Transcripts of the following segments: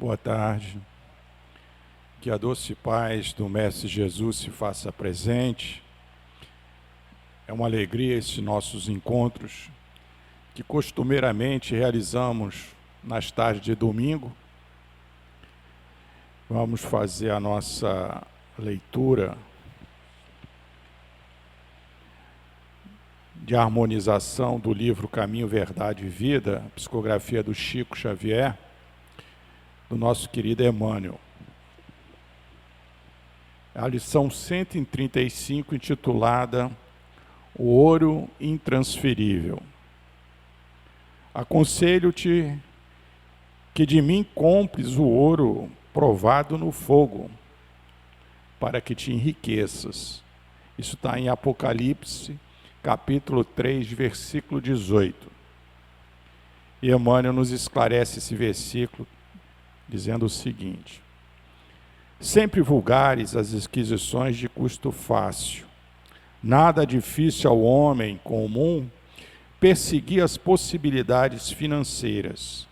Boa tarde. Que a doce paz do Mestre Jesus se faça presente. É uma alegria esses nossos encontros que costumeiramente realizamos nas tardes de domingo. Vamos fazer a nossa leitura de harmonização do livro Caminho, Verdade e Vida, psicografia do Chico Xavier, do nosso querido Emmanuel. A lição 135, intitulada O Ouro Intransferível. Aconselho-te que de mim compres o ouro provado no fogo, para que te enriqueças. Isso está em Apocalipse, capítulo 3, versículo 18. E Emmanuel nos esclarece esse versículo, dizendo o seguinte: sempre vulgares as aquisições de custo fácil. Nada difícil ao homem comum perseguir as possibilidades financeiras,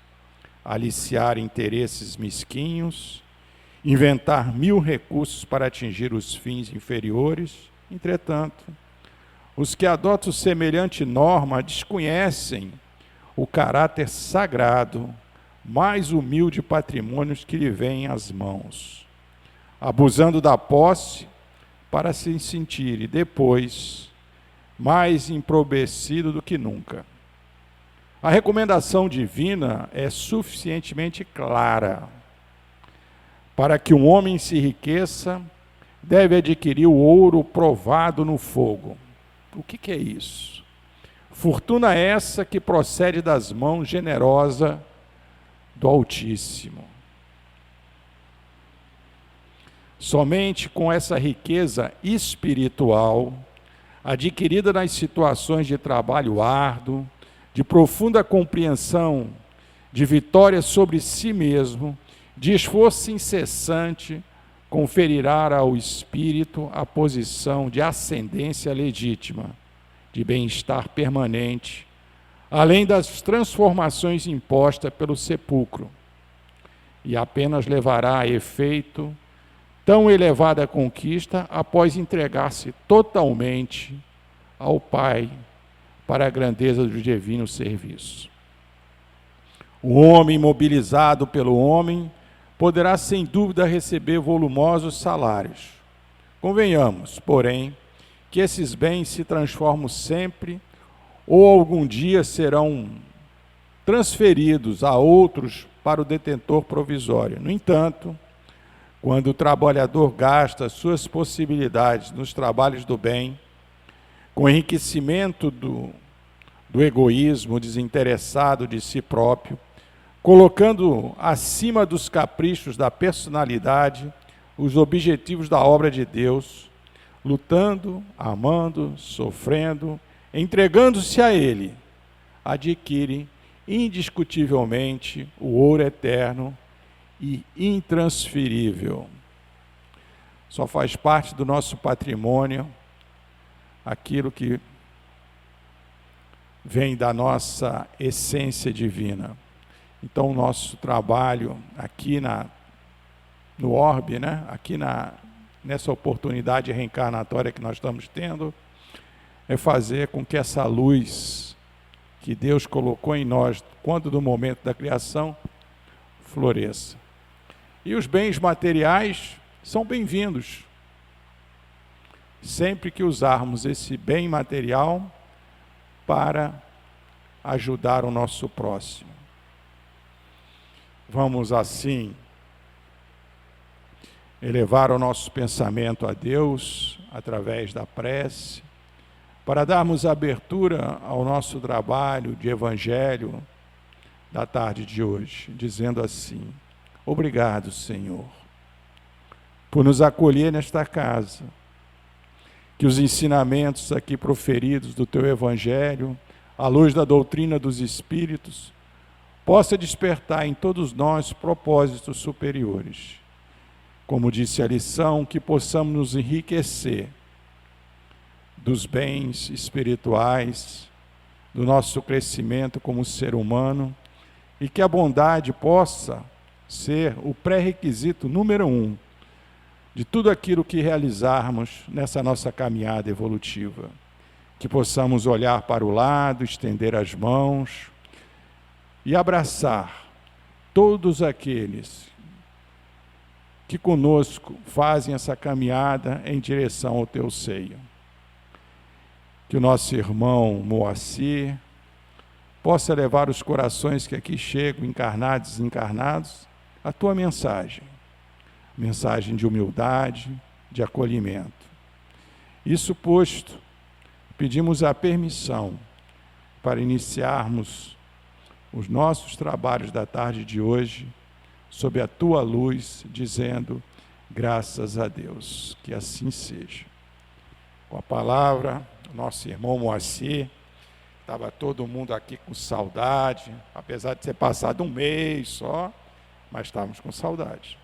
aliciar interesses mesquinhos, inventar 1000 recursos para atingir os fins inferiores. Entretanto, os que adotam semelhante norma desconhecem o caráter sagrado, mais humilde patrimônio que lhe vem às mãos, abusando da posse para se sentir, e depois, mais empobrecido do que nunca. A recomendação divina é suficientemente clara. Para que um homem se enriqueça, deve adquirir o ouro provado no fogo. O que é isso? Fortuna essa que procede das mãos generosas do Altíssimo. Somente com essa riqueza espiritual, adquirida nas situações de trabalho árduo, de profunda compreensão, de vitória sobre si mesmo, de esforço incessante, conferirá ao espírito a posição de ascendência legítima, de bem-estar permanente, além das transformações impostas pelo sepulcro, e apenas levará a efeito tão elevada conquista após entregar-se totalmente ao Pai para a grandeza do divino serviço. O homem mobilizado pelo homem poderá sem dúvida receber volumosos salários. Convenhamos, porém, que esses bens se transformam sempre ou algum dia serão transferidos a outros para o detentor provisório. No entanto, quando o trabalhador gasta suas possibilidades nos trabalhos do bem, com enriquecimento do egoísmo desinteressado de si próprio, colocando acima dos caprichos da personalidade os objetivos da obra de Deus, lutando, amando, sofrendo, entregando-se a Ele, adquire indiscutivelmente o ouro eterno e intransferível. Só faz parte do nosso patrimônio aquilo que vem da nossa essência divina. Então, o nosso trabalho aqui no orbe, aqui nessa oportunidade reencarnatória que nós estamos tendo, é fazer com que essa luz que Deus colocou em nós, quando no momento da criação, floresça. E os bens materiais são bem-vindos, sempre que usarmos esse bem material para ajudar o nosso próximo. Vamos assim elevar o nosso pensamento a Deus através da prece, para darmos abertura ao nosso trabalho de evangelho da tarde de hoje, dizendo assim: obrigado, Senhor, por nos acolher nesta casa, que os ensinamentos aqui proferidos do Teu Evangelho, à luz da doutrina dos Espíritos, possa despertar em todos nós propósitos superiores. Como disse a lição, que possamos nos enriquecer dos bens espirituais, do nosso crescimento como ser humano, e que a bondade possa ser o pré-requisito número 1 de tudo aquilo que realizarmos nessa nossa caminhada evolutiva. Que possamos olhar para o lado, estender as mãos e abraçar todos aqueles que conosco fazem essa caminhada em direção ao teu seio. Que o nosso irmão Moacir possa levar os corações que aqui chegam, encarnados e desencarnados, a tua mensagem de humildade, de acolhimento. Isso posto, pedimos a permissão para iniciarmos os nossos trabalhos da tarde de hoje, sob a tua luz, dizendo, graças a Deus, que assim seja. Com a palavra, nosso irmão Moacir, estava todo mundo aqui com saudade, apesar de ter passado um mês só, mas estávamos com saudade.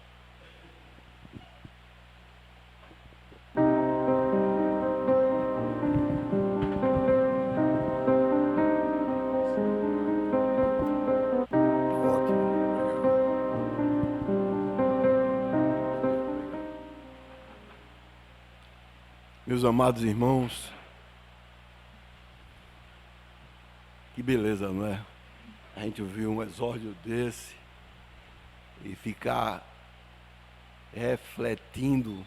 Meus amados irmãos, que beleza, não é? A gente ouvir um exórdio desse e ficar refletindo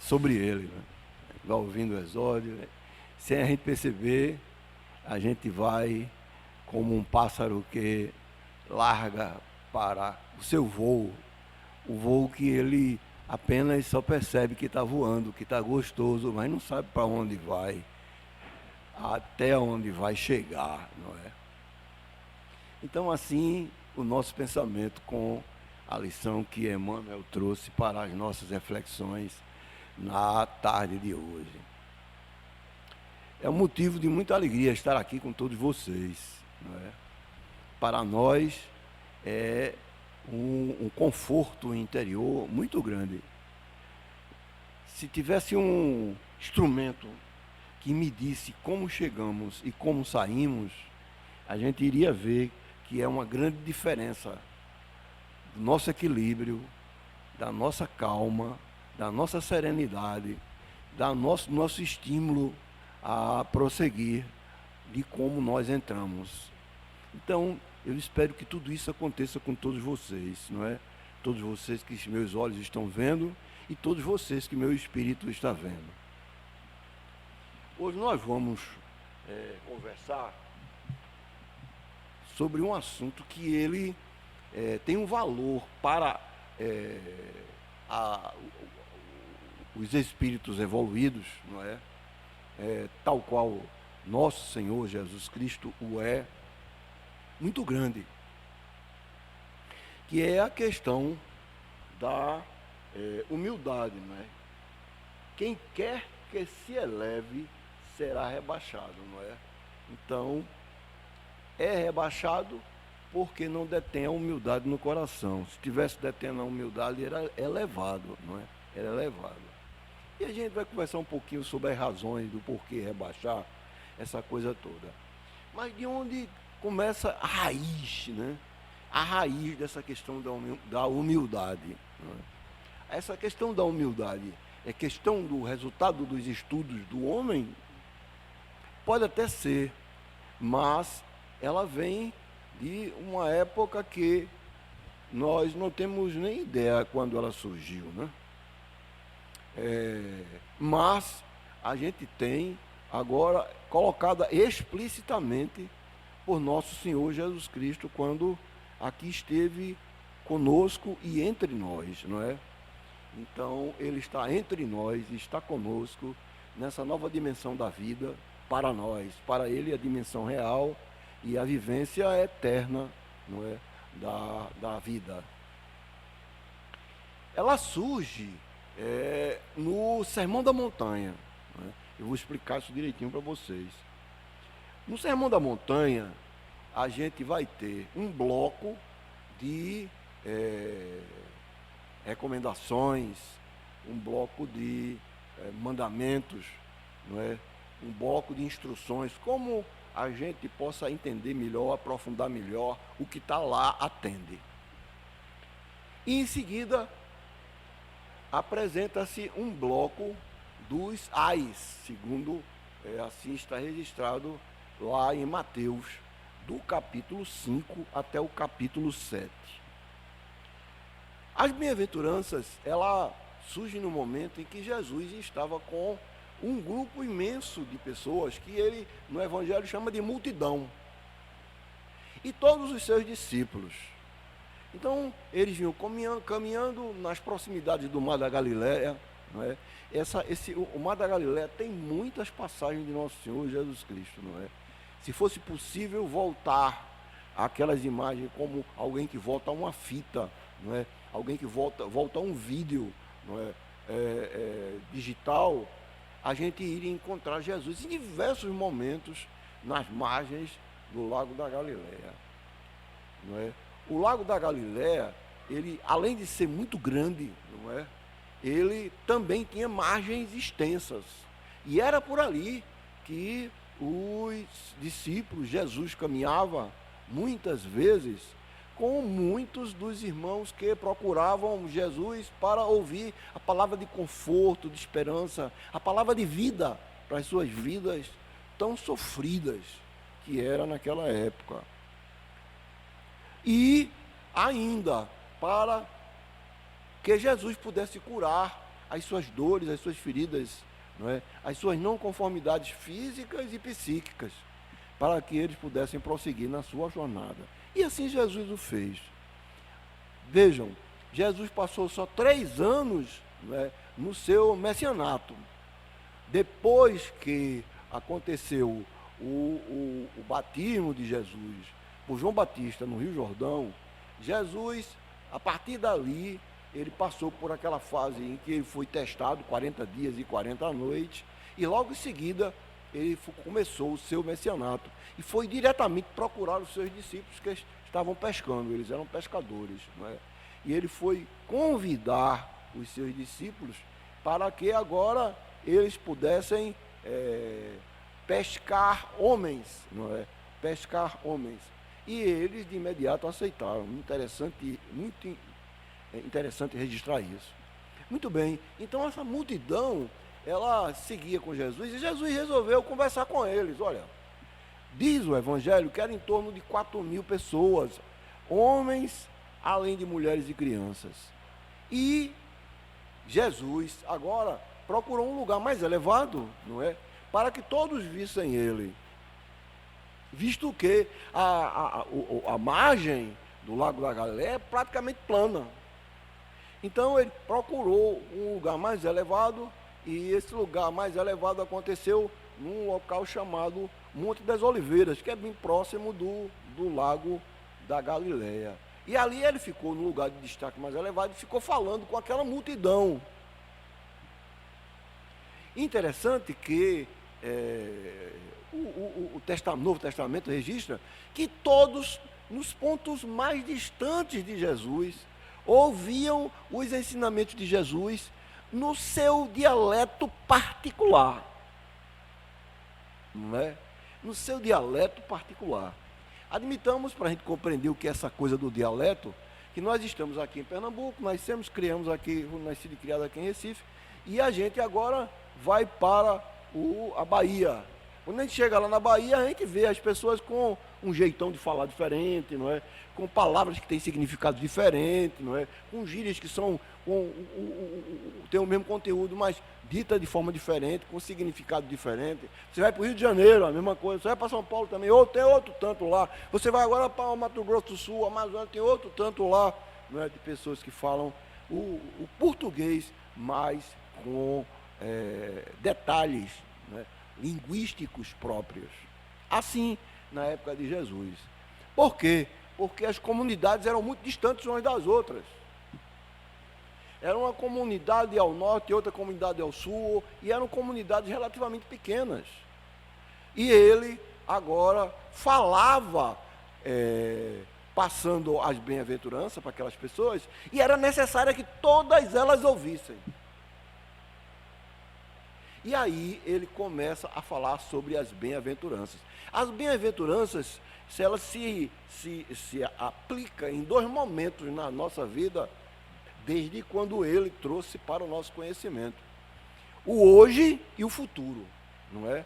sobre ele, né? Vai ouvindo o exórdio, né? Sem a gente perceber, a gente vai como um pássaro que larga para o seu voo, o voo que ele apenas só percebe que está voando, que está gostoso, mas não sabe para onde vai, até onde vai chegar, não é? Então, assim, o nosso pensamento com a lição que Emmanuel trouxe para as nossas reflexões na tarde de hoje. É um motivo de muita alegria estar aqui com todos vocês, não é? Para nós é um conforto interior muito grande. Se tivesse um instrumento que medisse como chegamos e como saímos, a gente iria ver que é uma grande diferença do nosso equilíbrio, da nossa calma, da nossa serenidade, do nosso estímulo a prosseguir, de como nós entramos. Então, eu espero que tudo isso aconteça com todos vocês, não é? Todos vocês que meus olhos estão vendo e todos vocês que meu espírito está vendo. Hoje nós vamos conversar sobre um assunto que ele tem um valor para os espíritos evoluídos, não é? Tal qual nosso Senhor Jesus Cristo o é, muito grande, que é a questão da humildade, não é? Quem quer que se eleve será rebaixado, não é? Então, é rebaixado porque não detém a humildade no coração. Se tivesse detendo a humildade, era elevado, não é? Era elevado. E a gente vai conversar um pouquinho sobre as razões do porquê rebaixar, essa coisa toda. Mas de onde começa a raiz, né? A raiz dessa questão da humildade, não é? Essa questão da humildade é questão do resultado dos estudos do homem? Pode até ser, mas ela vem de uma época que nós não temos nem ideia quando ela surgiu, né? Mas a gente tem agora colocada explicitamente por nosso Senhor Jesus Cristo, quando aqui esteve conosco e entre nós, não é? Então, Ele está entre nós, está conosco nessa nova dimensão da vida, para nós, para Ele a dimensão real e a vivência eterna, não é? da vida. Ela surge no Sermão da Montanha, não é? Eu vou explicar isso direitinho para vocês. No Sermão da Montanha, a gente vai ter um bloco de recomendações, um bloco de mandamentos, não é? Um bloco de instruções, como a gente possa entender melhor, aprofundar melhor o que está lá atende. E em seguida apresenta-se um bloco dos ais, segundo assim está registrado lá em Mateus, do capítulo 5 até o capítulo 7. As bem-aventuranças, ela surge no momento em que Jesus estava com um grupo imenso de pessoas, que ele, no Evangelho, chama de multidão, e todos os seus discípulos. Então, eles vinham caminhando nas proximidades do Mar da Galileia, não é? O Mar da Galileia tem muitas passagens de Nosso Senhor Jesus Cristo, não é? Se fosse possível voltar àquelas imagens como alguém que volta a uma fita, não é? Alguém que volta a um vídeo, não é? Digital, a gente iria encontrar Jesus em diversos momentos nas margens do Lago da Galileia, não é? O Lago da Galileia, ele, além de ser muito grande, não é? Ele também tinha margens extensas. E era por ali que os discípulos, Jesus caminhava muitas vezes com muitos dos irmãos que procuravam Jesus para ouvir a palavra de conforto, de esperança, a palavra de vida para as suas vidas tão sofridas que era naquela época. E ainda para que Jesus pudesse curar as suas dores, as suas feridas, não é? As suas não conformidades físicas e psíquicas, para que eles pudessem prosseguir na sua jornada. E assim Jesus o fez. Vejam, Jesus passou só 3 anos, não é, no seu messianato. Depois que aconteceu o batismo de Jesus por João Batista no Rio Jordão, Jesus, a partir dali, ele passou por aquela fase em que ele foi testado 40 dias e 40 noites, e logo em seguida ele começou o seu messianato, e foi diretamente procurar os seus discípulos que estavam pescando, eles eram pescadores, não é? E ele foi convidar os seus discípulos para que agora eles pudessem pescar homens, não é? Pescar homens. E eles de imediato aceitaram. Muito interessante registrar isso. Muito bem, então essa multidão, ela seguia com Jesus, e Jesus resolveu conversar com eles. Olha, diz o Evangelho que era em torno de 4.000 pessoas, homens, além de mulheres e crianças. E Jesus agora procurou um lugar mais elevado, não é? Para que todos vissem ele. Visto que a margem do Lago da Galileia é praticamente plana. Então ele procurou um lugar mais elevado, e esse lugar mais elevado aconteceu num local chamado Monte das Oliveiras, que é bem próximo do Lago da Galileia. E ali ele ficou no lugar de destaque mais elevado e ficou falando com aquela multidão. Interessante que o Novo Testamento registra que todos, nos pontos mais distantes de Jesus, ouviam os ensinamentos de Jesus no seu dialeto particular, não é? No seu dialeto particular. Admitamos, para a gente compreender o que é essa coisa do dialeto, que nós estamos aqui em Pernambuco, criamos aqui, nascido e criado aqui em Recife, e a gente agora vai para a Bahia. Quando a gente chega lá na Bahia, a gente vê as pessoas com um jeitão de falar diferente, não é? Com palavras que têm significado diferente, não é? Com gírias que têm o mesmo conteúdo, mas dita de forma diferente, com significado diferente. Você vai para o Rio de Janeiro, a mesma coisa. Você vai para São Paulo também, tem outro tanto lá. Você vai agora para o Mato Grosso do Sul, Amazônia, tem outro tanto lá, não é? De pessoas que falam o português, mas com detalhes, não é? Linguísticos próprios. Assim, na época de Jesus. Por quê? Porque as comunidades eram muito distantes umas das outras. Era uma comunidade ao norte e outra comunidade ao sul, e eram comunidades relativamente pequenas. E ele agora falava, passando as bem-aventuranças para aquelas pessoas, e era necessário que todas elas ouvissem. E aí ele começa a falar sobre as bem-aventuranças. As bem-aventuranças, se elas se aplicam em 2 momentos na nossa vida, desde quando ele trouxe para o nosso conhecimento o hoje e o futuro, não é?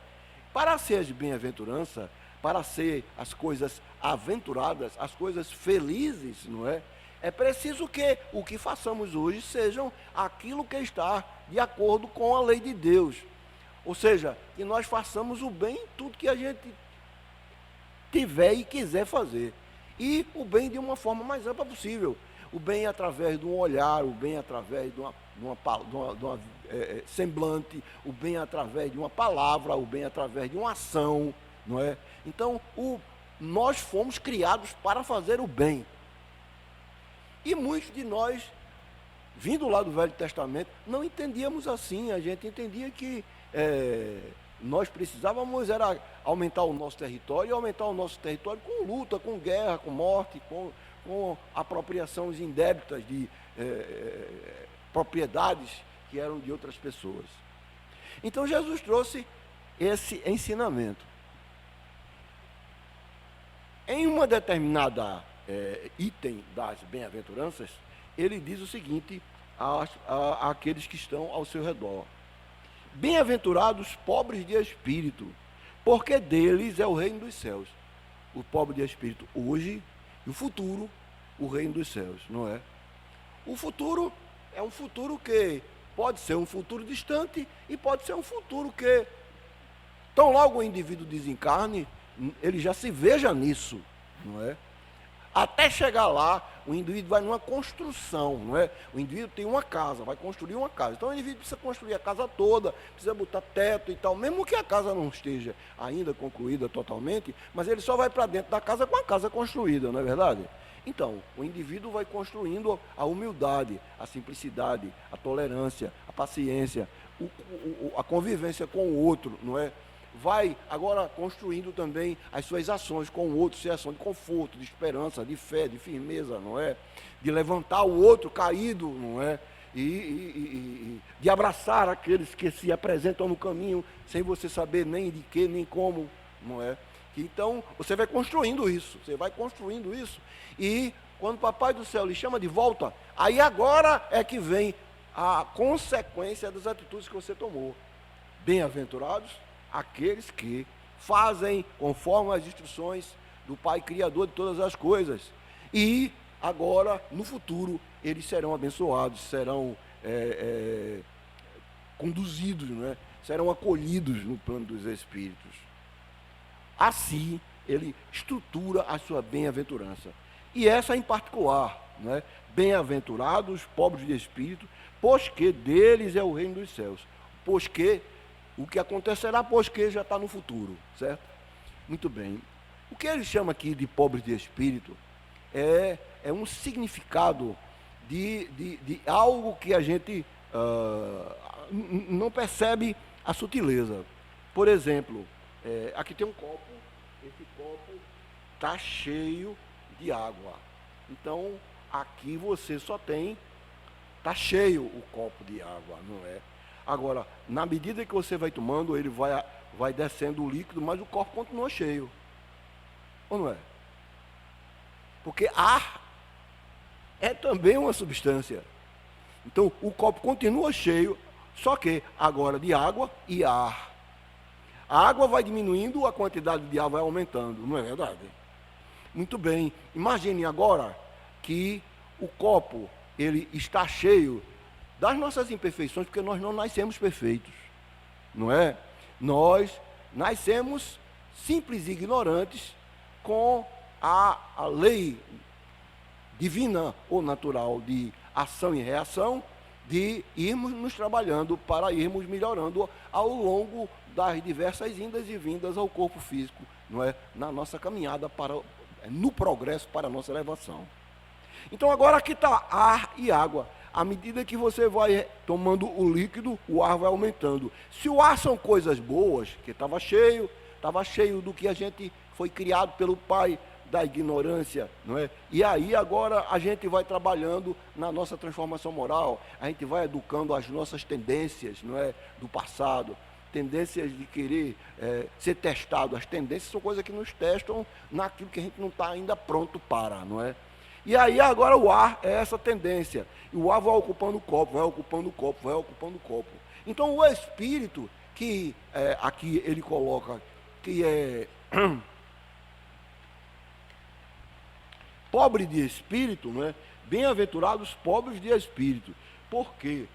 Para ser as bem-aventuranças, para ser as coisas aventuradas, as coisas felizes, não é? É preciso que o que façamos hoje sejam aquilo que está de acordo com a lei de Deus. Ou seja, que nós façamos o bem em tudo que a gente tiver e quiser fazer. E o bem de uma forma mais ampla possível. O bem através de um olhar, o bem através de uma semblante, o bem através de uma palavra, o bem através de uma ação, não é? Então, nós fomos criados para fazer o bem. E muitos de nós, vindo lá do Velho Testamento, não entendíamos assim. A gente entendia que nós precisávamos era aumentar o nosso território, e aumentar o nosso território com luta, com guerra, com morte, com apropriações indébitas de propriedades que eram de outras pessoas. Então Jesus trouxe esse ensinamento. Em uma determinada item das bem-aventuranças, ele diz o seguinte àqueles que estão ao seu redor: bem-aventurados pobres de espírito, porque deles é o reino dos céus. O pobre de espírito hoje e o futuro, o reino dos céus, não é? O futuro é um futuro que pode ser um futuro distante e pode ser um futuro que, tão logo o indivíduo desencarne, ele já se veja nisso, não é? Até chegar lá, o indivíduo vai numa construção, não é? O indivíduo tem uma casa, vai construir uma casa. Então o indivíduo precisa construir a casa toda, precisa botar teto e tal, mesmo que a casa não esteja ainda concluída totalmente, mas ele só vai para dentro da casa com a casa construída, não é verdade? Então, o indivíduo vai construindo a humildade, a simplicidade, a tolerância, a paciência, a convivência com o outro, não é? Vai agora construindo também as suas ações com o outro, seja ação de conforto, de esperança, de fé, de firmeza, não é? De levantar o outro caído, não é? E de abraçar aqueles que se apresentam no caminho sem você saber nem de que, nem como, não é? Então, você vai construindo isso, e quando o Papai do Céu lhe chama de volta, aí agora é que vem a consequência das atitudes que você tomou. Bem-aventurados aqueles que fazem conforme as instruções do Pai Criador de todas as coisas. E agora, no futuro, eles serão abençoados, serão conduzidos, não é? Serão acolhidos no plano dos Espíritos. Assim, ele estrutura a sua bem-aventurança. E essa em particular, não é? Bem-aventurados os pobres de espírito, pois que deles é o reino dos céus. Pois que o que acontecerá, pois que já está no futuro, certo? Muito bem. O que ele chama aqui de pobres de espírito é um significado de algo que a gente não percebe a sutileza. Por exemplo, aqui tem um copo, esse copo está cheio de água. Então, aqui você só tem, está cheio o copo de água, não é? Agora, na medida que você vai tomando, ele vai descendo o líquido, mas o copo continua cheio. Ou não é? Porque ar é também uma substância. Então, o copo continua cheio, só que agora de água e ar. A água vai diminuindo, a quantidade de ar vai aumentando, não é verdade? Muito bem. Imagine agora que o copo ele está cheio das nossas imperfeições, porque nós não nascemos perfeitos, não é? Nós nascemos simples e ignorantes com a lei divina ou natural de ação e reação, de irmos nos trabalhando para irmos melhorando ao longo das diversas indas e vindas ao corpo físico, não é? Na nossa caminhada no progresso para a nossa elevação. Então agora aqui está ar e água. À medida que você vai tomando o líquido, o ar vai aumentando. Se o ar são coisas boas, que estava cheio do que a gente foi criado pelo Pai da ignorância, não é? E aí agora a gente vai trabalhando na nossa transformação moral, a gente vai educando as nossas tendências, não é? Do passado, tendências de querer ser testado. As tendências são coisas que nos testam naquilo que a gente não está ainda pronto para, não é? E aí agora o ar é essa tendência. E o ar vai ocupando o copo, vai ocupando o copo, vai ocupando o copo. Então o espírito que aqui ele coloca, que é pobre de espírito, né? Bem-aventurados pobres de espírito. Por quê?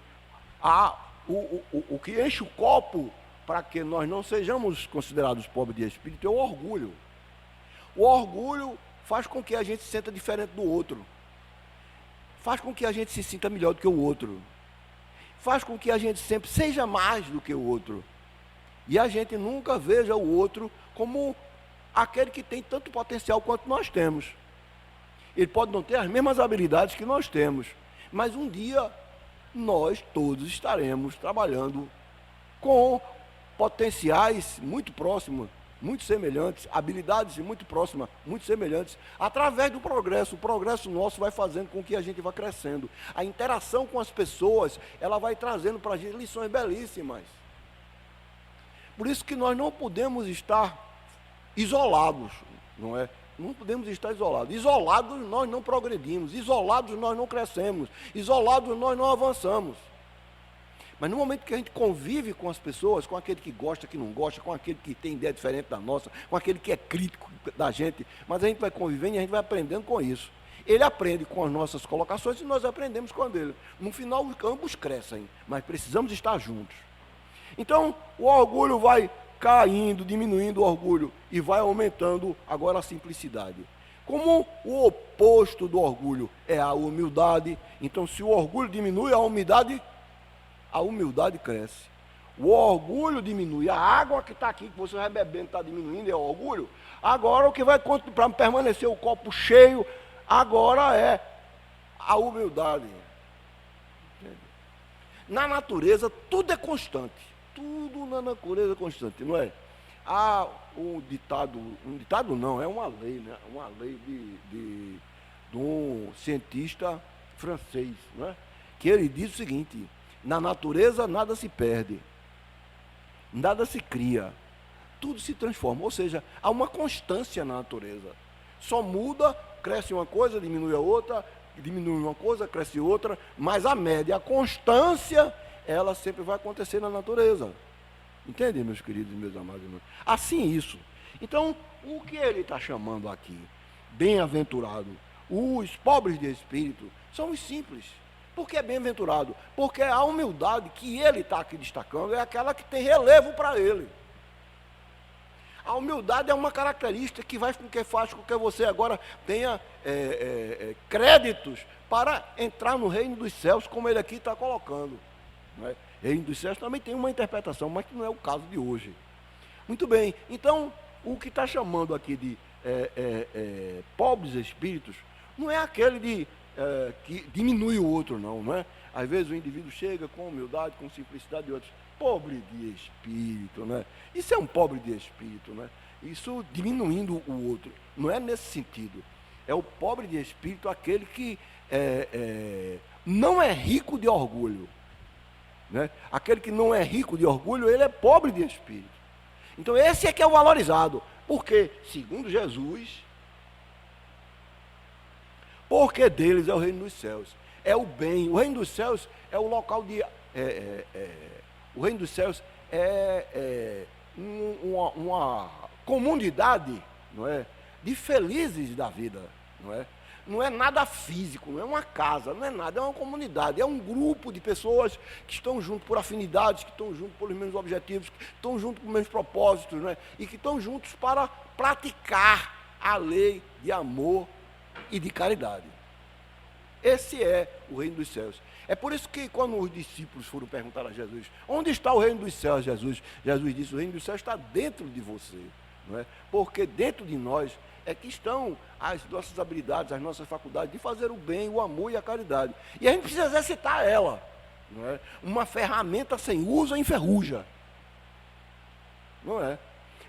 O que enche o copo para que nós não sejamos considerados pobres de espírito é o orgulho. O orgulho faz com que a gente se sinta diferente do outro. Faz com que a gente se sinta melhor do que o outro. Faz com que a gente sempre seja mais do que o outro. E a gente nunca veja o outro como aquele que tem tanto potencial quanto nós temos. Ele pode não ter as mesmas habilidades que nós temos, mas um dia nós todos estaremos trabalhando com potenciais muito próximos, muito semelhantes, habilidades muito próximas, muito semelhantes, através do progresso. O progresso nosso vai fazendo com que a gente vá crescendo. A interação com as pessoas, ela vai trazendo para a gente lições belíssimas. Por isso que nós não podemos estar isolados, não é? Não podemos estar isolados. Isolados nós não progredimos, isolados nós não crescemos, isolados nós não avançamos. Mas no momento que a gente convive com as pessoas, com aquele que gosta, que não gosta, com aquele que tem ideia diferente da nossa, com aquele que é crítico da gente, mas a gente vai convivendo e a gente vai aprendendo com isso. Ele aprende com as nossas colocações e nós aprendemos com a dele. No final, ambos crescem, mas precisamos estar juntos. Então, o orgulho vai caindo, diminuindo o orgulho e vai aumentando agora a simplicidade. Como o oposto do orgulho é a humildade, então se o orgulho diminui, a humildade cresce. O orgulho diminui, a água que está aqui, que você vai bebendo, está diminuindo, é o orgulho. Agora o que vai para permanecer o copo cheio, agora é a humildade. Na natureza tudo é constante. Tudo na natureza é constante, não é? Há um ditado não, é uma lei, né? Uma lei de um cientista francês, não é? Que ele diz o seguinte: na natureza nada se perde, nada se cria, tudo se transforma, ou seja, há uma constância na natureza. Só muda, cresce uma coisa, diminui a outra, diminui uma coisa, cresce outra, mas a média, a constância, ela sempre vai acontecer na natureza. Entende, meus queridos e meus amados irmãos? Assim isso. Então, o que ele está chamando aqui? Bem-aventurado. Os pobres de espírito são os simples. Por que bem-aventurado? Porque a humildade que ele está aqui destacando é aquela que tem relevo para ele. A humildade é uma característica que faz com que você agora tenha créditos para entrar no reino dos céus, como ele aqui está colocando. Não é? Reino dos céus também tem uma interpretação, mas que não é o caso de hoje. Muito bem, então, o que está chamando aqui de pobres espíritos, não é aquele que diminui o outro, não é? Às vezes o indivíduo chega com humildade, com simplicidade de outros. Pobre de espírito, né? Isso é um pobre de espírito, né? Isso diminuindo o outro. Não é nesse sentido. É o pobre de espírito aquele que não é rico de orgulho. Né? Aquele que não é rico de orgulho, ele é pobre de espírito. Então esse é que é o valorizado. Porque, segundo Jesus, porque deles é o reino dos céus. É o bem. O reino dos céus é o local de... o reino dos céus é uma comunidade, não é, de felizes da vida, não é? Não é nada físico, não é uma casa, não é nada, é uma comunidade, é um grupo de pessoas que estão juntos por afinidades, que estão juntos pelos mesmos objetivos, que estão juntos com os mesmos propósitos, não é? E que estão juntos para praticar a lei de amor e de caridade. Esse é o reino dos céus. É por isso que quando os discípulos foram perguntar a Jesus, onde está o reino dos céus, Jesus? Jesus disse, o reino dos céus está dentro de você, não é? Porque dentro de nós é que estão as nossas habilidades, as nossas faculdades de fazer o bem, o amor e a caridade. E a gente precisa exercitar ela, não é? Uma ferramenta sem uso enferruja, não é?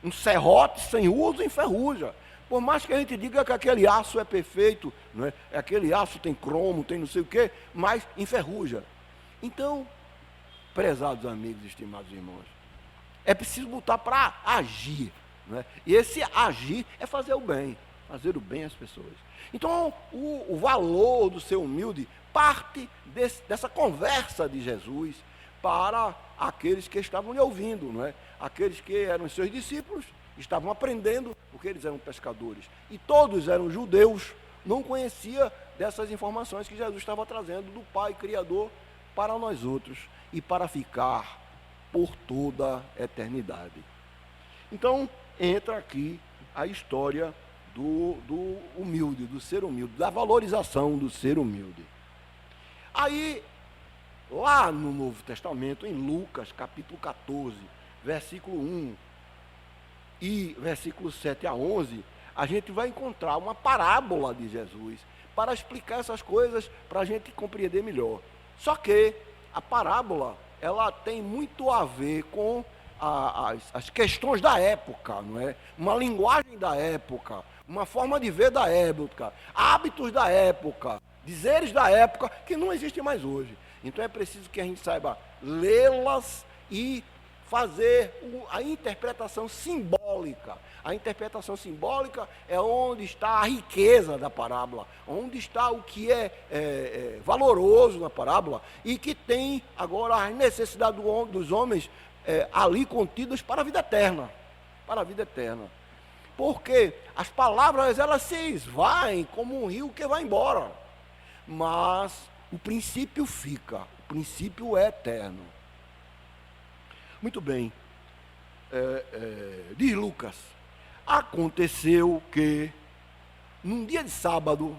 Um serrote sem uso enferruja. Por mais que a gente diga que aquele aço é perfeito, não é? Aquele aço tem cromo, tem não sei o quê, mas enferruja. Então, prezados amigos, estimados irmãos, é preciso botar para agir. Não é? E esse agir é fazer o bem. fazer o bem às pessoas. Então, o valor do ser humilde parte dessa conversa de Jesus para aqueles que estavam lhe ouvindo, não é? Aqueles que eram seus discípulos, estavam aprendendo, porque eles eram pescadores. E todos eram judeus, não conhecia dessas informações que Jesus estava trazendo do Pai Criador para nós outros e para ficar por toda a eternidade. Então, entra aqui a história do humilde, do ser humilde, da valorização do ser humilde. Aí, lá no Novo Testamento, em Lucas, capítulo 14, versículo 1 e versículo 7 a 11, a gente vai encontrar uma parábola de Jesus para explicar essas coisas, para a gente compreender melhor. Só que a parábola, ela tem muito a ver com as questões da época, não é? Uma linguagem da época, uma forma de ver da época, hábitos da época, dizeres da época que não existem mais hoje. Então é preciso que a gente saiba lê-las e fazer a interpretação simbólica. A interpretação simbólica é onde está a riqueza da parábola, onde está o que é valoroso na parábola e que tem agora as necessidades dos homens ali contidas para a vida eterna. Para a vida eterna. Porque as palavras, elas se esvaem como um rio que vai embora. Mas o princípio fica, o princípio é eterno. Muito bem, diz Lucas, aconteceu que, num dia de sábado,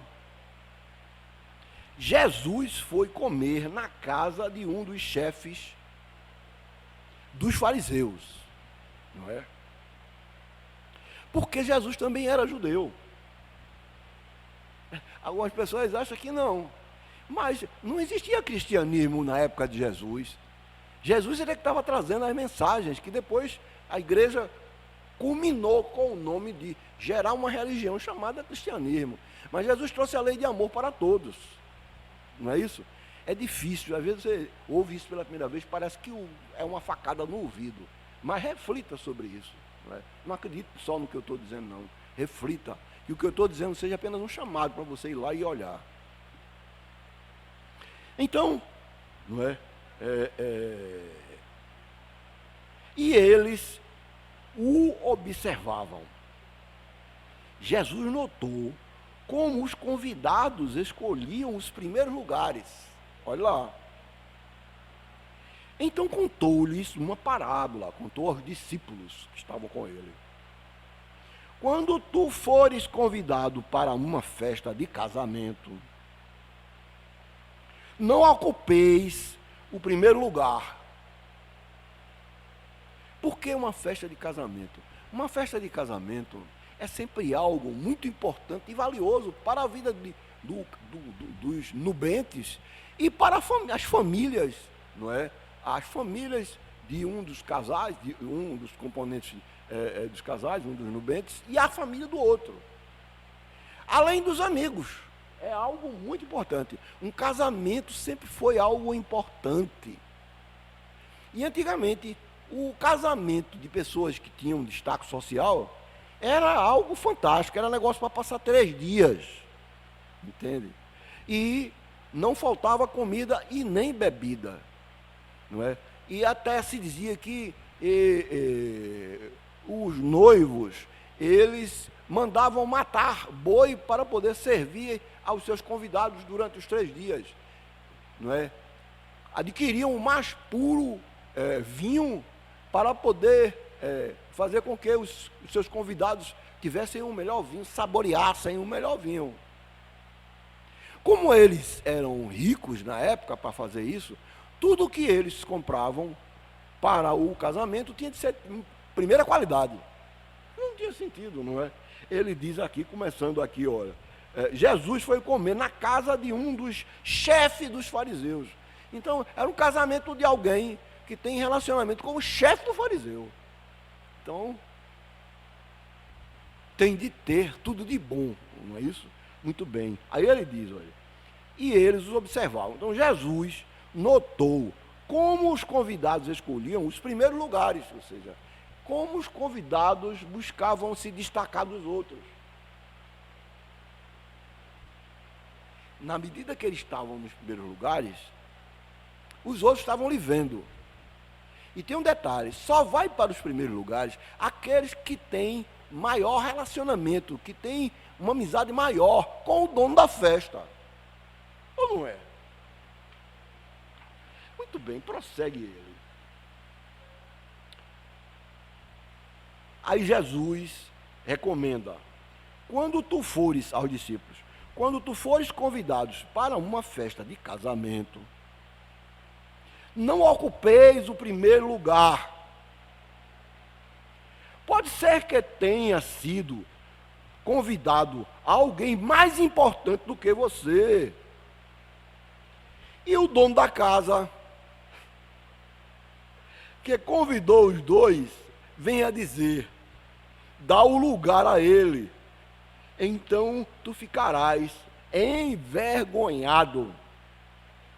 Jesus foi comer na casa de um dos chefes dos fariseus, não é? Porque Jesus também era judeu. Algumas pessoas acham que não, mas não existia cristianismo na época de Jesus. Jesus era que estava trazendo as mensagens, que depois a igreja culminou com o nome de gerar uma religião chamada cristianismo. Mas Jesus trouxe a lei de amor para todos, não é isso? É difícil, às vezes você ouve isso pela primeira vez, parece que é uma facada no ouvido, mas reflita sobre isso. Não é? Não acredite só no que eu estou dizendo, não. Reflita, que o que eu estou dizendo seja apenas um chamado para você ir lá e olhar. Então, não é? E eles o observavam. Jesus notou como os convidados escolhiam os primeiros lugares. Olha lá. Então contou-lhes uma parábola, contou aos discípulos que estavam com ele. Quando tu fores convidado para uma festa de casamento, não ocupeis o primeiro lugar. Por que uma festa de casamento? Uma festa de casamento é sempre algo muito importante e valioso para a vida dos nubentes e para as famílias, não é? As famílias de um dos casais, de um dos componentes dos casais, um dos nubentes, e a família do outro. Além dos amigos. É algo muito importante. Um casamento sempre foi algo importante. E antigamente, o casamento de pessoas que tinham destaque social era algo fantástico, era negócio para passar 3 dias. Entende? E não faltava comida e nem bebida. Não é? E até se dizia que os noivos, eles mandavam matar boi para poder servir aos seus convidados durante os 3 dias, não é? Adquiriam o mais puro vinho para poder fazer com que os seus convidados tivessem um melhor vinho, saboreassem um melhor vinho. Como eles eram ricos na época para fazer isso, tudo que eles compravam para o casamento tinha de ser de primeira qualidade. Não tinha sentido, não é? Ele diz aqui, começando aqui, olha, Jesus foi comer na casa de um dos chefes dos fariseus. Então, era um casamento de alguém que tem relacionamento com o chefe do fariseu. Então, tem de ter tudo de bom, não é isso? Muito bem. Aí ele diz, olha, e eles os observavam. Então, Jesus notou como os convidados escolhiam os primeiros lugares, ou seja, como os convidados buscavam se destacar dos outros. na medida que eles estavam nos primeiros lugares, os outros estavam lhe vendo. E tem um detalhe, só vai para os primeiros lugares aqueles que têm maior relacionamento, que têm uma amizade maior com o dono da festa. Ou não é? Muito bem, prossegue ele. Aí Jesus recomenda, quando tu fores aos discípulos, quando tu fores convidados para uma festa de casamento, não ocupeis o primeiro lugar. Pode ser que tenha sido convidado alguém mais importante do que você. E o dono da casa, que convidou os dois, vem a dizer, dá o lugar a ele. Então tu ficarás envergonhado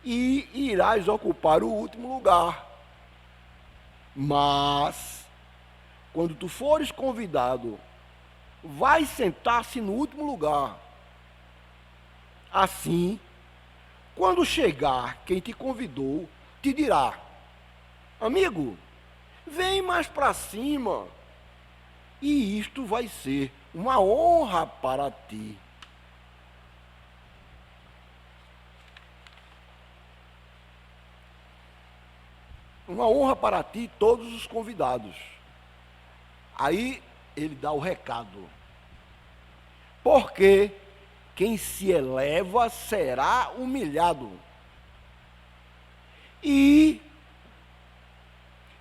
e irás ocupar o último lugar. Mas, quando tu fores convidado, vai sentar-se no último lugar. Assim, quando chegar quem te convidou, te dirá, amigo, vem mais para cima, e isto vai ser uma honra para ti. Uma honra para ti, todos os convidados. Aí ele dá o recado. Porque quem se eleva será humilhado. E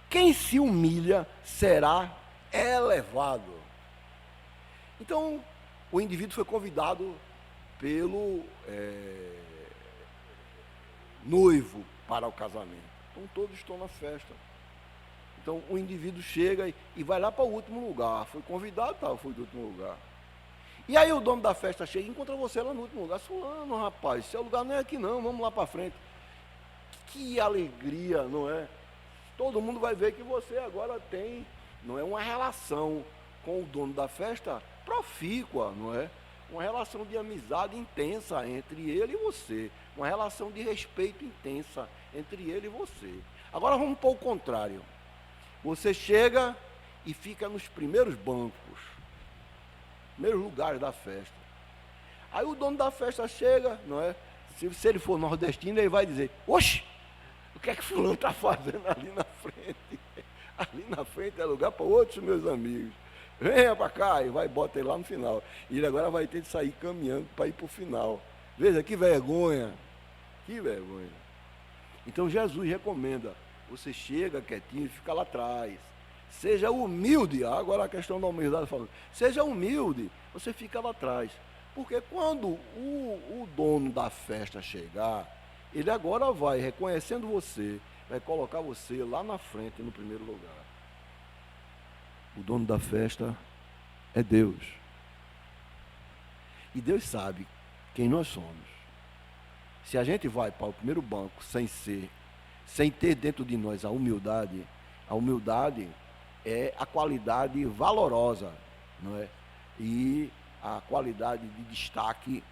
quem se humilha será elevado. Então, o indivíduo foi convidado pelo noivo para o casamento. Então, todos estão na festa. Então, o indivíduo chega e vai lá para o último lugar. Foi convidado, tá, foi do último lugar. E aí o dono da festa chega e encontra você lá no último lugar. Fulano, rapaz, seu lugar não é aqui não, vamos lá para frente. Que alegria, não é? Todo mundo vai ver que você agora tem, não é, uma relação com o dono da festa profícua, não é? Uma relação de amizade intensa entre ele e você. Uma relação de respeito intensa entre ele e você. Agora vamos para o contrário. Você chega e fica nos primeiros bancos, primeiros lugares da festa. Aí o dono da festa chega, não é? Se ele for nordestino, ele vai dizer, oxe, o que é que fulano está fazendo ali na frente? Ali na frente é lugar para outros meus amigos. Venha para cá, e vai, bota ele lá no final. E ele agora vai ter de sair caminhando para ir para o final. Veja, que vergonha. Que vergonha. Então Jesus recomenda, você chega quietinho e fica lá atrás. Seja humilde, agora a questão da humildade falando. Seja humilde, você fica lá atrás. Porque quando o dono da festa chegar, ele agora vai, reconhecendo você, vai colocar você lá na frente, no primeiro lugar. O dono da festa é Deus. E Deus sabe quem nós somos. Se a gente vai para o primeiro banco sem ter dentro de nós a humildade é a qualidade valorosa, não é? E a qualidade de destaque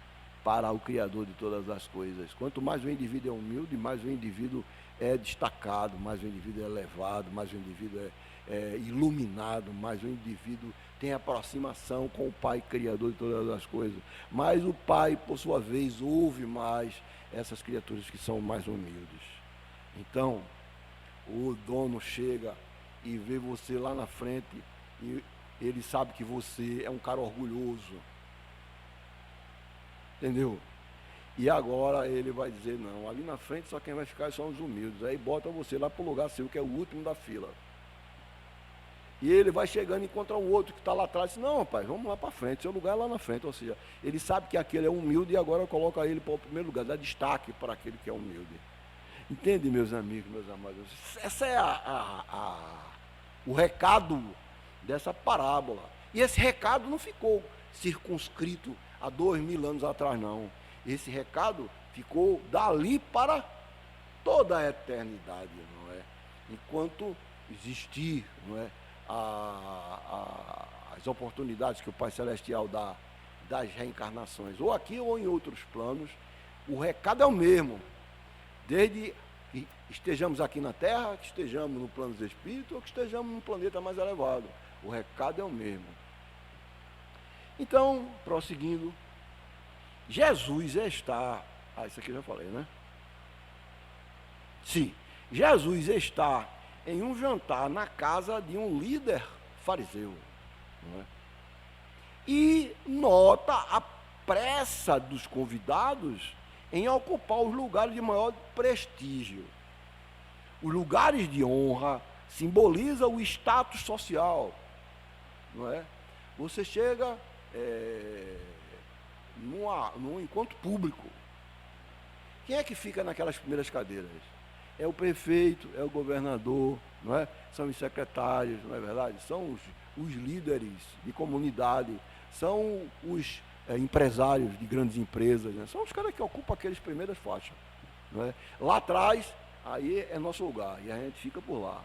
para o Criador de todas as coisas. Quanto mais o indivíduo é humilde, mais o indivíduo é destacado, mais o indivíduo é elevado, mais o indivíduo é iluminado, mais o indivíduo tem aproximação com o Pai Criador de todas as coisas. Mas o Pai, por sua vez, ouve mais essas criaturas que são mais humildes. Então, o dono chega e vê você lá na frente e ele sabe que você é um cara orgulhoso. Entendeu? E agora ele vai dizer, não, ali na frente só quem vai ficar são os humildes. Aí bota você lá para o lugar seu, que é o último da fila. E ele vai chegando e encontra um outro que está lá atrás. Não, rapaz, vamos lá para frente, seu lugar é lá na frente. Ou seja, ele sabe que aquele é humilde e agora coloca ele para o primeiro lugar, dá destaque para aquele que é humilde. Entende, meus amigos, meus amados? Essa é o recado dessa parábola. E esse recado não ficou circunscrito há 2000 anos atrás, não. Esse recado ficou dali para toda a eternidade, não é? Enquanto existir, não é? As oportunidades que o Pai Celestial dá das reencarnações, ou aqui ou em outros planos, O recado é o mesmo. Desde que estejamos aqui na Terra, que estejamos no plano dos espíritos, ou que estejamos num planeta mais elevado. O recado é o mesmo. Então, prosseguindo, Jesus está... isso aqui eu já falei, né? Sim, Jesus está em um jantar na casa de um líder fariseu. Não é? E nota a pressa dos convidados em ocupar os lugares de maior prestígio. Os lugares de honra simbolizam o status social. Não é? Você chega num encontro público. Quem é que fica naquelas primeiras cadeiras? É o prefeito, é o governador, não é? São os secretários, não é verdade? São os líderes de comunidade, são os empresários de grandes empresas, né? São os caras que ocupam aquelas primeiras faixas. Não é? Lá atrás, aí é nosso lugar, e a gente fica por lá.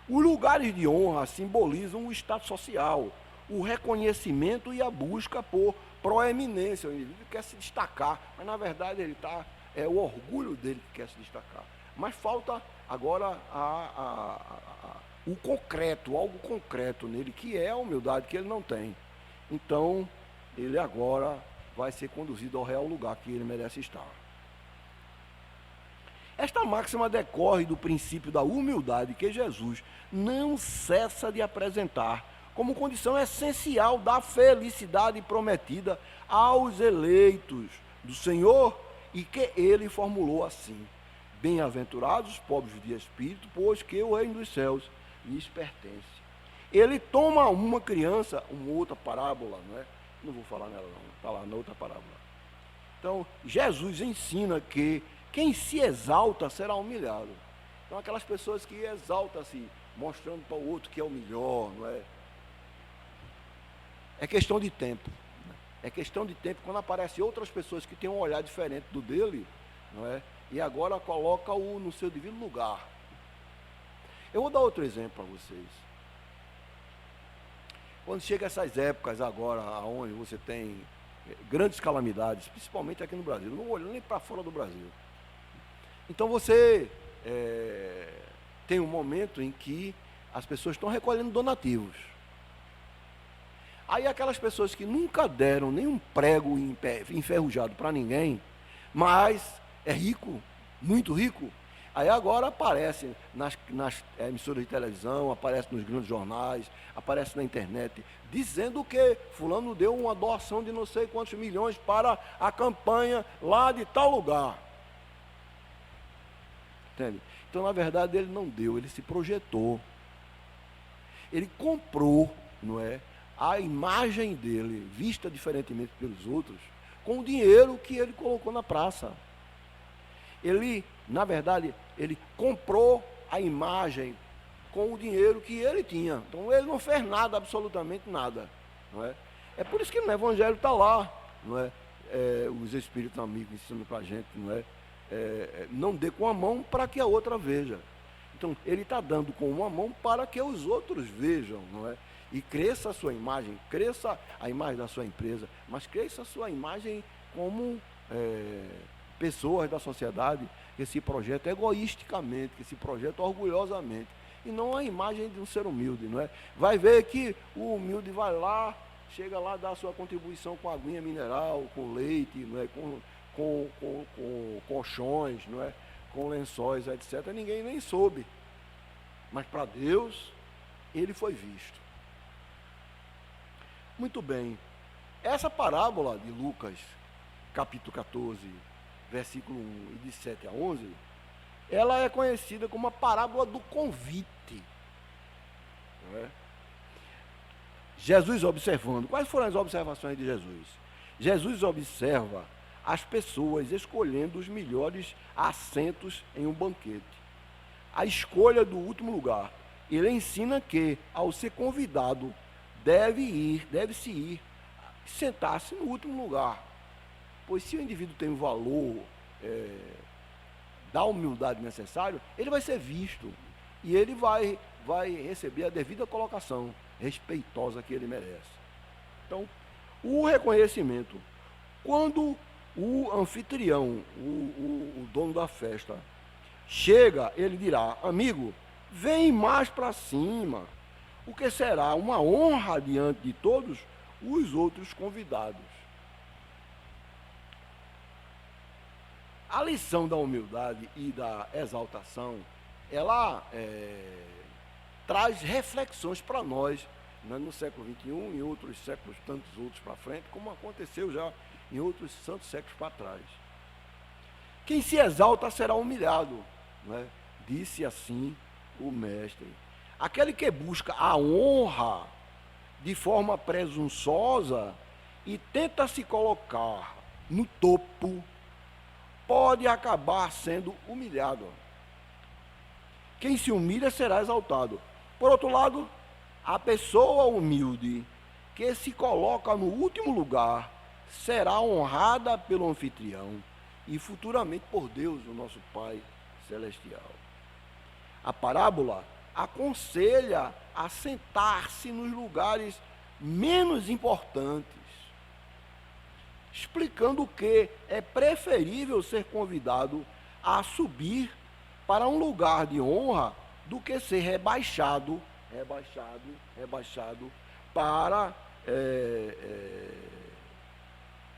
Os lugares de honra simbolizam o status social, o reconhecimento e a busca por proeminência. O indivíduo quer se destacar, mas na verdade ele é o orgulho dele que quer se destacar. Mas falta agora o concreto, algo concreto nele, que é a humildade que ele não tem. Então, ele agora vai ser conduzido ao real lugar que ele merece estar. Esta máxima decorre do princípio da humildade que Jesus não cessa de apresentar como condição essencial da felicidade prometida aos eleitos do Senhor, e que ele formulou assim: bem-aventurados os pobres de espírito, pois que o reino dos céus lhes pertence. Ele toma uma criança, uma outra parábola, não é? Não vou falar nela não, está lá na outra parábola. Então, Jesus ensina que quem se exalta será humilhado. Então, aquelas pessoas que exaltam-se, mostrando para o outro que é o melhor, não é? É questão de tempo. É questão de tempo quando aparecem outras pessoas que têm um olhar diferente do dele, não é? E agora coloca-o no seu devido lugar. Eu vou dar outro exemplo para vocês. Quando chega essas épocas agora, onde você tem grandes calamidades, principalmente aqui no Brasil, não olho nem para fora do Brasil. Então você tem um momento em que as pessoas estão recolhendo donativos. Aí aquelas pessoas que nunca deram nenhum prego enferrujado para ninguém, mas é rico, muito rico, aí agora aparece nas emissoras de televisão, aparece nos grandes jornais, aparece na internet, dizendo que fulano deu uma doação de não sei quantos milhões para a campanha lá de tal lugar. Entende? Então, na verdade, ele não deu, ele se projetou. Ele comprou, não é? A imagem dele, vista diferentemente pelos outros, com o dinheiro que ele colocou na praça. Ele, na verdade, ele comprou a imagem com o dinheiro que ele tinha. Então, ele não fez nada, absolutamente nada. Não é? É por isso que no Evangelho está lá, não é? Os Espíritos amigos ensinam para a gente, não é? Não dê com a mão para que a outra veja. Então, ele está dando com uma mão para que os outros vejam, não é? E cresça a sua imagem, cresça a imagem da sua empresa, mas cresça a sua imagem como pessoas da sociedade que se projetam egoisticamente, que se projetam orgulhosamente, e não a imagem de um ser humilde, não é? Vai ver que o humilde vai lá, chega lá, dá a sua contribuição com aguinha mineral, com leite, não é? Com colchões, não é? Com lençóis, etc. Ninguém nem soube. Mas para Deus, ele foi visto. Muito bem. Essa parábola de Lucas, capítulo 14, versículo 1, e de 7 a 11, ela é conhecida como a parábola do convite. Não é? Jesus observando. Quais foram as observações de Jesus? Jesus observa as pessoas escolhendo os melhores assentos em um banquete. A escolha do último lugar. Ele ensina que, ao ser convidado, deve-se ir, sentar-se no último lugar. Pois se o indivíduo tem o valor da humildade necessário, ele vai ser visto. E ele vai receber a devida colocação respeitosa que ele merece. Então, o reconhecimento Quando o anfitrião, o dono da festa, chega, ele dirá: amigo, vem mais para cima, o que será uma honra diante de todos os outros convidados. A lição da humildade e da exaltação, ela traz reflexões para nós, né, no século XXI, em outros séculos, tantos outros para frente, como aconteceu já em outros santos séculos para trás. Quem se exalta será humilhado, né? Disse assim o mestre. Aquele que busca a honra de forma presunçosa e tenta se colocar no topo, pode acabar sendo humilhado. Quem se humilha será exaltado. Por outro lado, a pessoa humilde que se coloca no último lugar será honrada pelo anfitrião e futuramente por Deus, o nosso Pai Celestial. A parábola aconselha a sentar-se nos lugares menos importantes, explicando que é preferível ser convidado a subir para um lugar de honra do que ser rebaixado para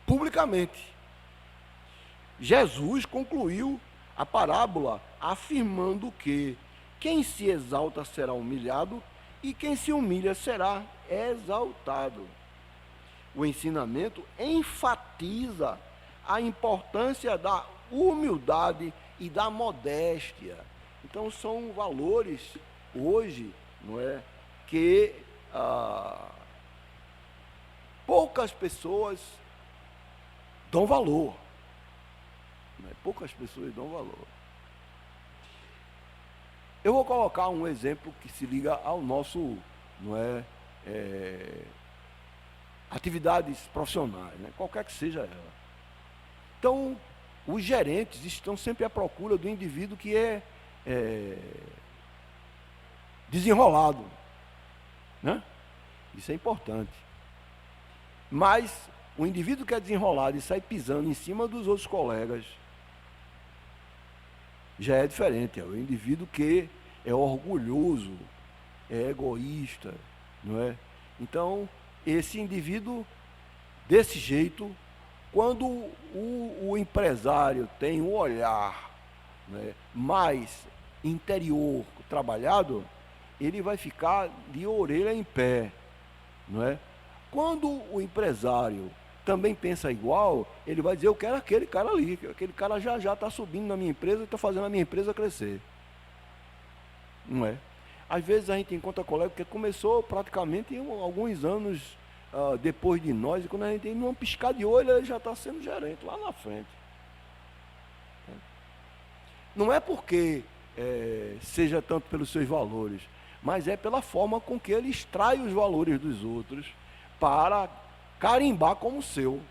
publicamente. Jesus concluiu a parábola afirmando que quem se exalta será humilhado e quem se humilha será exaltado. O ensinamento enfatiza a importância da humildade e da modéstia. Então são valores hoje, não é, que poucas pessoas dão valor. Não é? Poucas pessoas dão valor. Eu vou colocar um exemplo que se liga ao nosso, não é, atividades profissionais, né? Qualquer que seja ela. Então, os gerentes estão sempre à procura do indivíduo que é desenrolado, né? Isso é importante. Mas o indivíduo que é desenrolado e sai pisando em cima dos outros colegas já é diferente. É o indivíduo que é orgulhoso, é egoísta, não é? Então, esse indivíduo desse jeito, quando o empresário tem um olhar, né, mais interior trabalhado, ele vai ficar de orelha em pé, não é? Quando o empresário também pensa igual, ele vai dizer: eu quero aquele cara ali, aquele cara já está subindo na minha empresa e está fazendo a minha empresa crescer. Não é? Às vezes a gente encontra colega que começou praticamente alguns anos depois de nós, e quando a gente, num piscar de olho, ele já está sendo gerente lá na frente. Não é porque seja tanto pelos seus valores, mas é pela forma com que ele extrai os valores dos outros para carimbar como seu.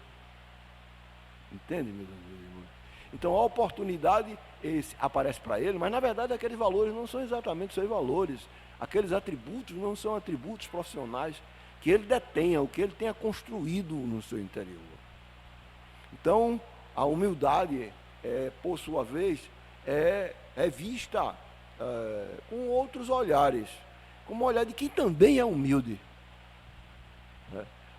Entende, meus amigos? Então a oportunidade aparece para ele, mas na verdade aqueles valores não são exatamente seus valores. Aqueles atributos não são atributos profissionais que ele detenha, o que ele tenha construído no seu interior. Então a humildade, por sua vez, é vista com outros olhares, como o olhar de quem também é humilde.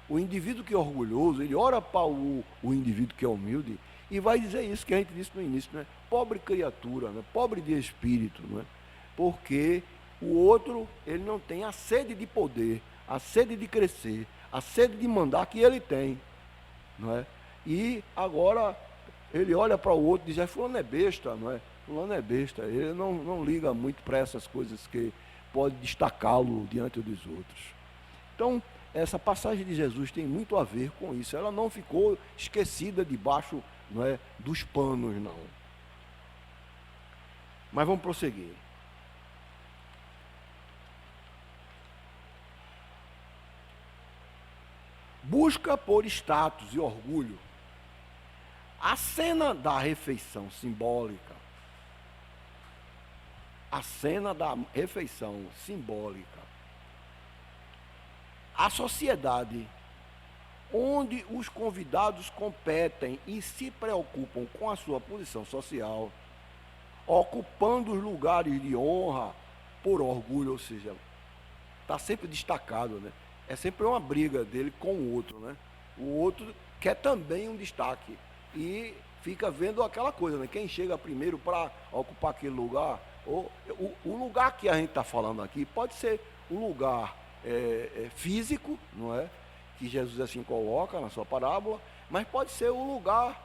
O indivíduo que é orgulhoso, ele olha para o indivíduo que é humilde e vai dizer isso que a gente disse no início, né? Pobre criatura, né? Pobre de espírito, né? Porque o outro, ele não tem a sede de poder, a sede de crescer, a sede de mandar que ele tem, não é? E agora ele olha para o outro e diz: fulano é besta, não é? Fulano é besta, ele não liga muito para essas coisas que pode destacá-lo diante dos outros. Então, essa passagem de Jesus tem muito a ver com isso. Ela não ficou esquecida debaixo, não é, dos panos, não. Mas vamos prosseguir. Busca por status e orgulho. A cena da refeição simbólica, a sociedade onde os convidados competem e se preocupam com a sua posição social, ocupando os lugares de honra por orgulho, ou seja, está sempre destacado, né? É sempre uma briga dele com o outro, né? O outro quer também um destaque e fica vendo aquela coisa, né? Quem chega primeiro para ocupar aquele lugar, o lugar que a gente está falando aqui pode ser um lugar físico, não é? Que Jesus assim coloca na sua parábola, mas pode ser um lugar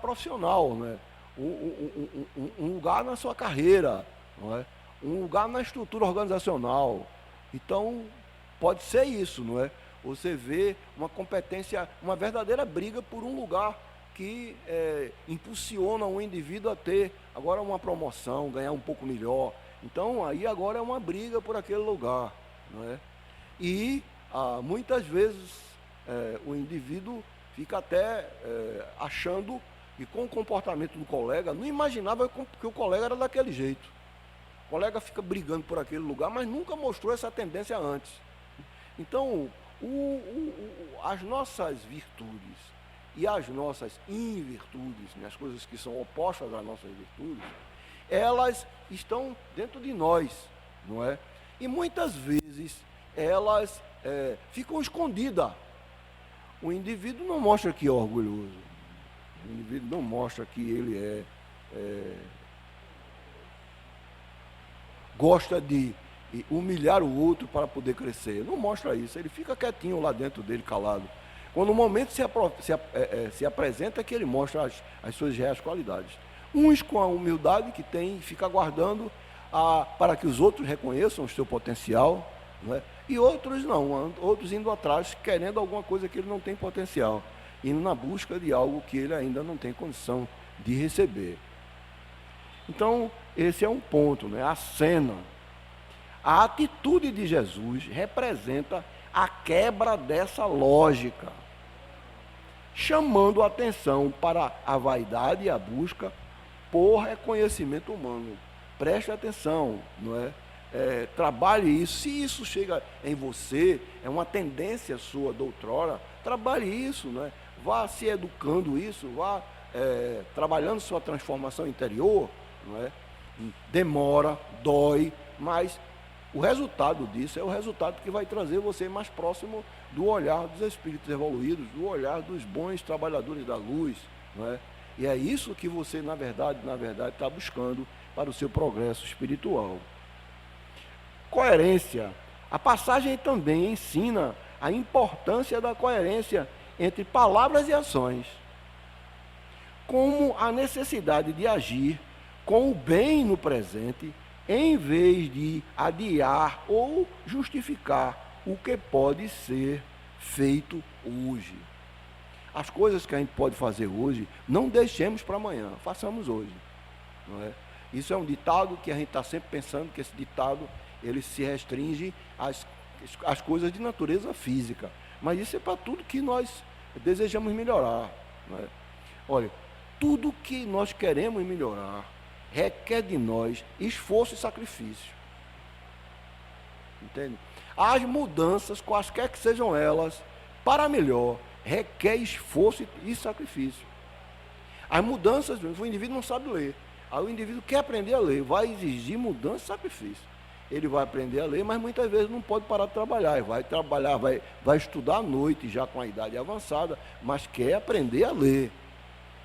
profissional, né? Um lugar na sua carreira, não é? Um lugar na estrutura organizacional. Então, pode ser isso, não é? Você vê uma competência, uma verdadeira briga por um lugar que impulsiona um indivíduo a ter agora uma promoção, ganhar um pouco melhor. Então, aí agora é uma briga por aquele lugar, não é? E muitas vezes o indivíduo fica até achando que com o comportamento do colega, não imaginava que o colega era daquele jeito. O colega fica brigando por aquele lugar, mas nunca mostrou essa tendência antes. Então, as nossas virtudes e as nossas invirtudes, né, as coisas que são opostas às nossas virtudes, elas estão dentro de nós, não é? E muitas vezes elas ficam escondidas. O indivíduo não mostra que é orgulhoso, o indivíduo não mostra que ele gosta de humilhar o outro para poder crescer. Não mostra isso, ele fica quietinho lá dentro dele, calado. Quando o momento se apresenta, é que ele mostra as suas reais qualidades. Uns com a humildade que tem, fica aguardando para que os outros reconheçam o seu potencial, não é? E outros não, outros indo atrás, querendo alguma coisa que ele não tem potencial, indo na busca de algo que ele ainda não tem condição de receber. Então, esse é um ponto, né? A cena. A atitude de Jesus representa a quebra dessa lógica, chamando a atenção para a vaidade e a busca por reconhecimento humano. Preste atenção, não é? Trabalhe isso. Se isso chega em você, é uma tendência sua de outrora, trabalhe isso, não é? Vá se educando isso, vá trabalhando sua transformação interior, não é? Demora, dói, mas o resultado disso é o resultado que vai trazer você mais próximo do olhar dos espíritos evoluídos, do olhar dos bons trabalhadores da luz, não é? E é isso que você, na verdade, está buscando para o seu progresso espiritual. Coerência. A passagem também ensina a importância da coerência entre palavras e ações, como a necessidade de agir com o bem no presente, em vez de adiar ou justificar o que pode ser feito hoje. As coisas que a gente pode fazer hoje, não deixemos para amanhã, façamos hoje, não é? Isso é um ditado que a gente está sempre pensando que esse ditado ele se restringe às coisas de natureza física, mas isso é para tudo que nós desejamos melhorar, não é? Olha, tudo que nós queremos melhorar requer de nós esforço e sacrifício. Entende? As mudanças, quaisquer que sejam elas, para melhor, requer esforço e sacrifício. As mudanças, o indivíduo não sabe ler. Aí o indivíduo quer aprender a ler, vai exigir mudança e sacrifício. Ele vai aprender a ler, mas muitas vezes não pode parar de trabalhar. Ele vai trabalhar, vai estudar à noite, já com a idade avançada, mas quer aprender a ler.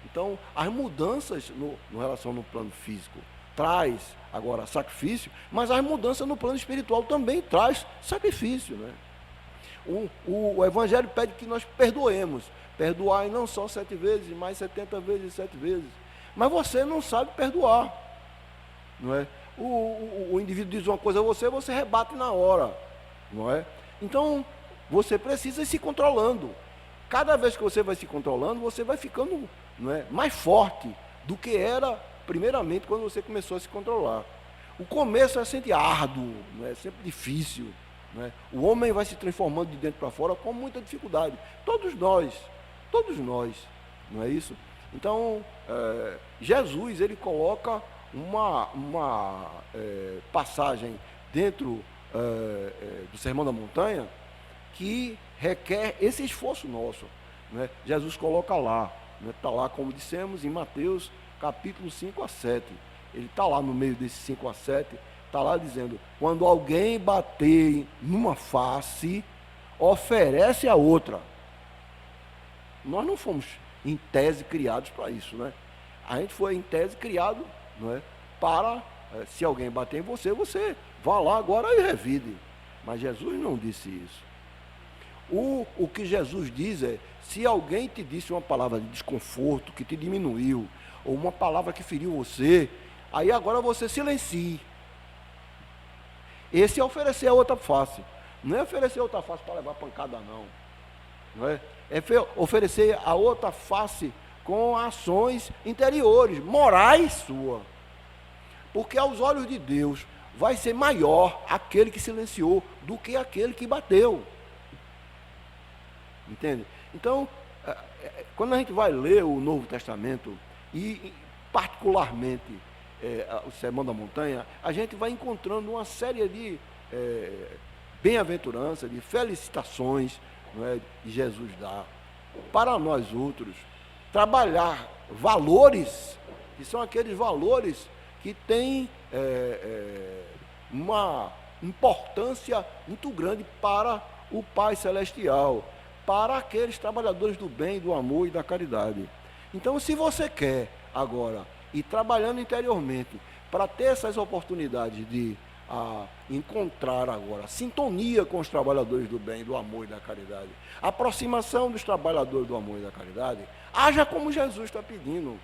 Então, as mudanças no relação no plano físico traz agora sacrifício, mas as mudanças no plano espiritual também traz sacrifício, né? O Evangelho pede que nós perdoemos. Perdoai não só 7 vezes, mas 70 vezes 7 vezes. Mas você não sabe perdoar, não é? O indivíduo diz uma coisa a você, você rebate na hora, não é? Então, você precisa ir se controlando. Cada vez que você vai se controlando, você vai ficando, não é, mais forte do que era primeiramente quando você começou a se controlar. O começo é sempre árduo, não é sempre difícil, não é? O homem vai se transformando de dentro para fora com muita dificuldade. Todos nós, não é isso? Então, Jesus, ele coloca uma passagem dentro do Sermão da Montanha que requer esse esforço nosso, né? Jesus coloca lá, está lá, como dissemos, em Mateus capítulo 5 a 7. Ele está lá no meio desses 5 a 7, está lá dizendo: quando alguém bater numa face, oferece a outra. Nós não fomos, em tese, criados para isso, né? A gente foi, em tese, criado, não é, para, se alguém bater em você, você vá lá agora e revide. Mas Jesus não disse isso. O que Jesus diz é: se alguém te disse uma palavra de desconforto, que te diminuiu, ou uma palavra que feriu você, aí agora você silencie. Esse é oferecer a outra face. Não é oferecer a outra face para levar pancada, não é? É oferecer a outra face com ações interiores, morais sua. Porque aos olhos de Deus vai ser maior aquele que silenciou do que aquele que bateu. Entende? Então, quando a gente vai ler o Novo Testamento, e particularmente o Sermão da Montanha, a gente vai encontrando uma série de bem-aventuranças, de felicitações, não é, que Jesus dá para nós outros, trabalhar valores, que são aqueles valores que têm uma importância muito grande para o Pai Celestial, para aqueles trabalhadores do bem, do amor e da caridade. Então, se você quer agora ir trabalhando interiormente para ter essas oportunidades de encontrar agora sintonia com os trabalhadores do bem, do amor e da caridade, aproximação dos trabalhadores do amor e da caridade, haja como Jesus está pedindo,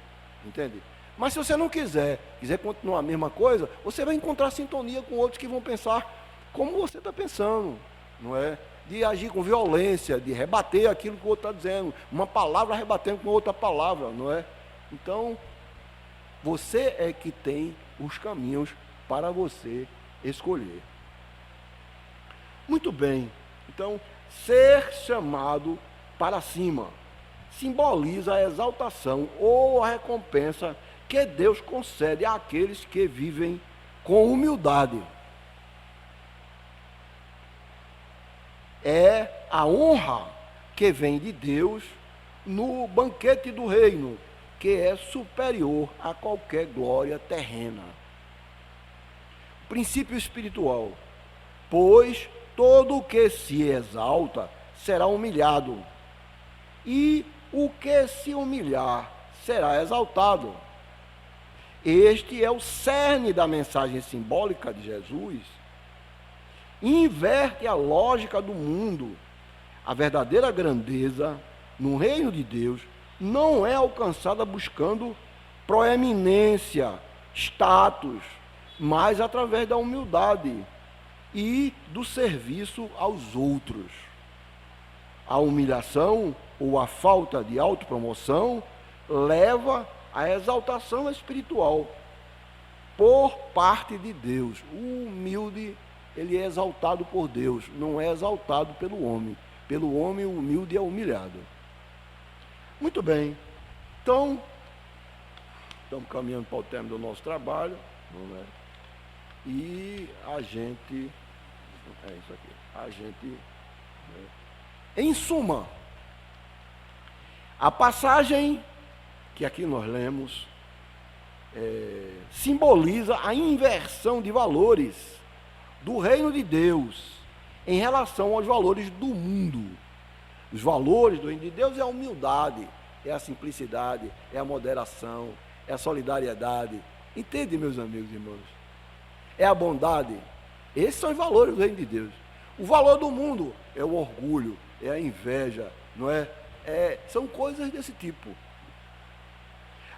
entende? Mas se você não quiser continuar a mesma coisa, você vai encontrar sintonia com outros que vão pensar como você está pensando, não é? De agir com violência, de rebater aquilo que o outro está dizendo, uma palavra rebatendo com outra palavra, não é? Então, você é que tem os caminhos para você escolher. Muito bem, então, ser chamado para cima simboliza a exaltação ou a recompensa que Deus concede àqueles que vivem com humildade. É a honra que vem de Deus no banquete do reino, que é superior a qualquer glória terrena. Princípio espiritual: pois todo o que se exalta será humilhado, e o que se humilhar será exaltado. Este é o cerne da mensagem simbólica de Jesus. Inverte a lógica do mundo. A verdadeira grandeza no reino de Deus não é alcançada buscando proeminência, status, mas através da humildade e do serviço aos outros. A humilhação ou a falta de autopromoção leva à exaltação espiritual por parte de Deus. O humilde, ele é exaltado por Deus, não é exaltado pelo homem. Pelo homem, o humilde é humilhado. Muito bem. Então, estamos caminhando para o término do nosso trabalho, não é? E a gente, é isso aqui, a gente, né? Em suma, a passagem que aqui nós lemos simboliza a inversão de valores do reino de Deus em relação aos valores do mundo. Os valores do reino de Deus é a humildade, é a simplicidade, é a moderação, é a solidariedade. Entende, meus amigos e irmãos? É a bondade. Esses são os valores do reino de Deus. O valor do mundo é o orgulho, é a inveja, não é? São coisas desse tipo.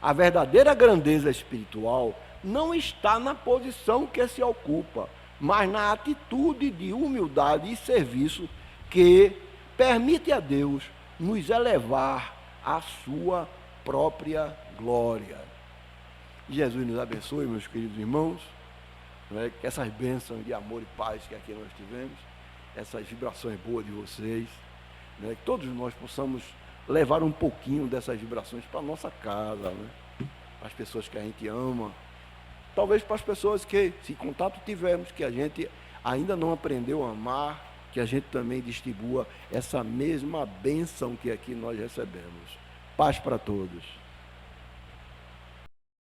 A verdadeira grandeza espiritual não está na posição que se ocupa, mas na atitude de humildade e serviço que permite a Deus nos elevar à sua própria glória. Jesus nos abençoe, meus queridos irmãos, né? Que essas bênçãos de amor e paz que aqui nós tivemos, essas vibrações boas de vocês, né? Que todos nós possamos levar um pouquinho dessas vibrações para a nossa casa, né? Para as pessoas que a gente ama, talvez para as pessoas que, se contato tivermos, que a gente ainda não aprendeu a amar, que a gente também distribua essa mesma bênção que aqui nós recebemos. Paz para todos.